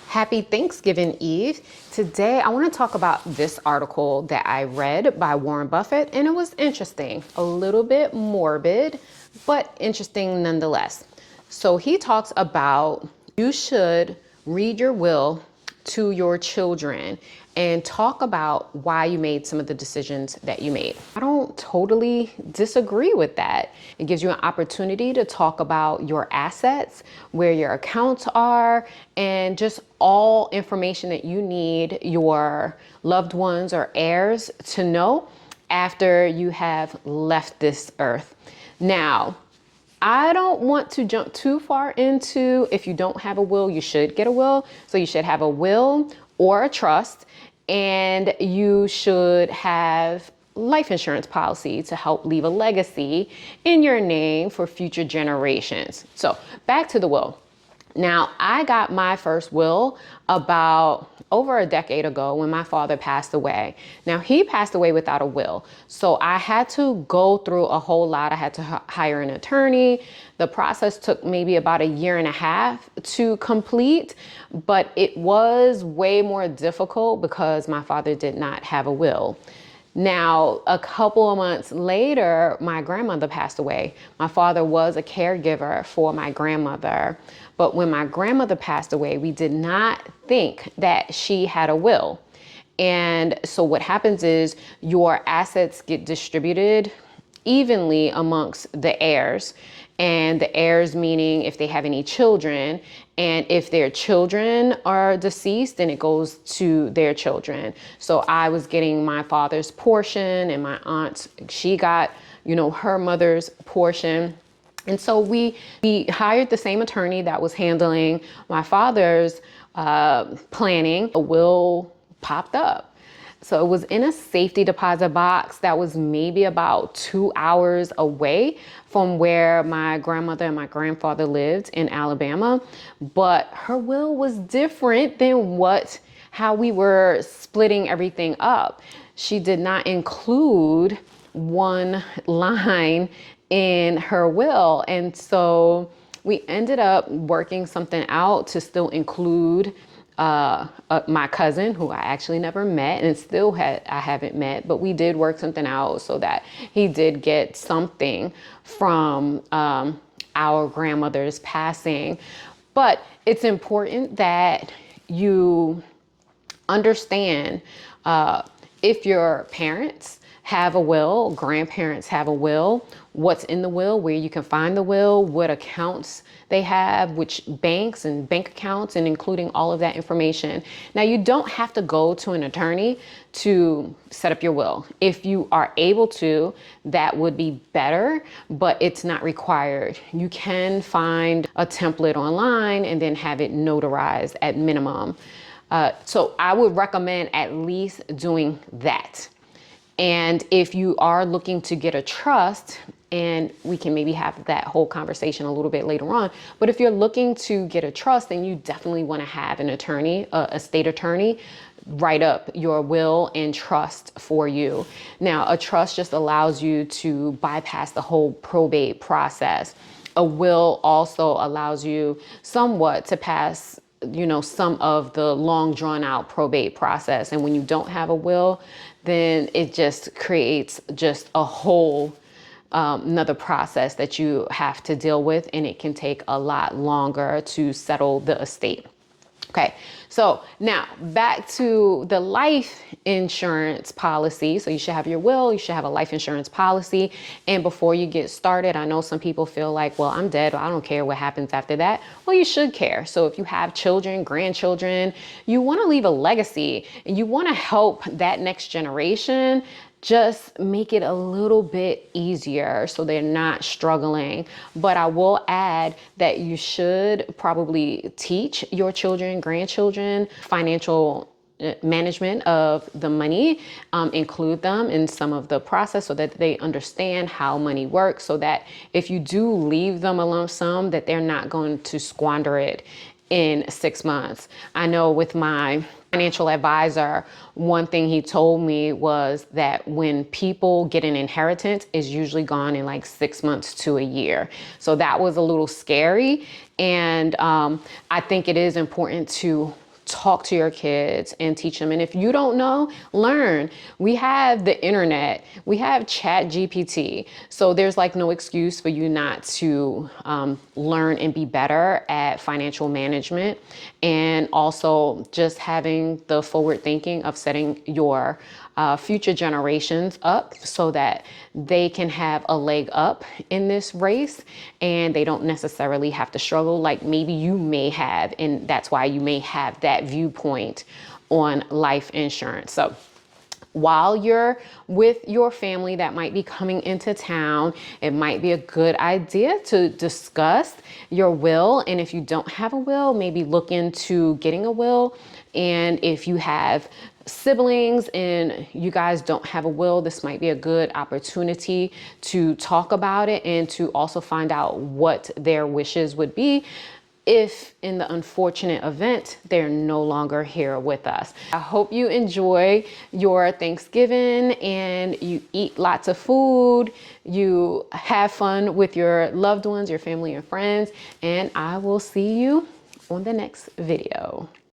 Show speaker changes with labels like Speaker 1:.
Speaker 1: Happy Thanksgiving Eve. Today, I want to talk about this article that I read by Warren Buffett, and it was interesting, a little bit morbid, but interesting nonetheless. So he talks about you should read your will to your children and talk about why you made some of the decisions that you made. I don't totally disagree with that. It gives you an opportunity to talk about your assets, where your accounts are, and just all information that you need your loved ones or heirs to know after you have left this earth. Now, I don't want to jump too far into if you don't have a will, you should get a will. So you should have a will or a trust, and you should have life insurance policy to help leave a legacy in your name for future generations. So back to the will. Now, I got my first will about over a decade ago when my father passed away. Now, he passed away without a will. So I had to go through a whole lot. I had to hire an attorney. The process took maybe about a year and a half to complete, but it was way more difficult because my father did not have a will. Now, a couple of months later, my grandmother passed away. My father was a caregiver for my grandmother. But when my grandmother passed away, we did not think that she had a will. And so what happens is your assets get distributed evenly amongst the heirs. And the heirs meaning if they have any children, and if their children are deceased, then it goes to their children. So I was getting my father's portion, and my aunt, she got, her mother's portion. And so we hired the same attorney that was handling my father's planning. A will popped up. So it was in a safety deposit box that was maybe about 2 hours away from where my grandmother and my grandfather lived in Alabama. But her will was different than how we were splitting everything up. She did not include one line in her will. And so we ended up working something out to still include my cousin, who I actually never met and I haven't met, but we did work something out so that he did get something from our grandmother's passing. But it's important that you understand if your parents have a will, grandparents have a will, what's in the will, where you can find the will, what accounts they have, which banks and bank accounts, and including all of that information. Now, you don't have to go to an attorney to set up your will. If you are able to, that would be better, but it's not required. You can find a template online and then have it notarized at minimum. So I would recommend at least doing that. And if you are looking to get a trust, and we can maybe have that whole conversation a little bit later on, but if you're looking to get a trust, then you definitely want to have an attorney, a state attorney, write up your will and trust for you. Now, a trust just allows you to bypass the whole probate process. A will also allows you somewhat to pass some of the long drawn out probate process. And when you don't have a will, then it just creates just a whole another process that you have to deal with, and it can take a lot longer to settle the estate. Okay, so now back to the life insurance policy. So you should have your will, you should have a life insurance policy. And before you get started, I know some people feel like, well, I'm dead, I don't care what happens after that. Well, you should care. So if you have children, grandchildren, you want to leave a legacy and you want to help that next generation. Just make it a little bit easier so they're not struggling. But I will add that you should probably teach your children, grandchildren, financial management of the money, include them in some of the process so that they understand how money works, so that if you do leave them a lump sum, that they're not going to squander it in 6 months. I know with my financial advisor, one thing he told me was that when people get an inheritance, it's usually gone in like 6 months to a year. So that was a little scary. And I think it is important to talk to your kids and teach them. And if you don't know, learn. We have the internet, we have Chat GPT. So there's like no excuse for you not to learn and be better at financial management. And also just having the forward thinking of setting your future generations up so that they can have a leg up in this race and they don't necessarily have to struggle like maybe you may have. And that's why you may have that viewpoint on life insurance. So while you're with your family that might be coming into town, it might be a good idea to discuss your will. And if you don't have a will, maybe look into getting a will. And if you have siblings and you guys don't have a will, this might be a good opportunity to talk about it and to also find out what their wishes would be if in the unfortunate event they're no longer here with us. I hope you enjoy your Thanksgiving and you eat lots of food, you have fun with your loved ones, your family and friends, and I will see you on the next video.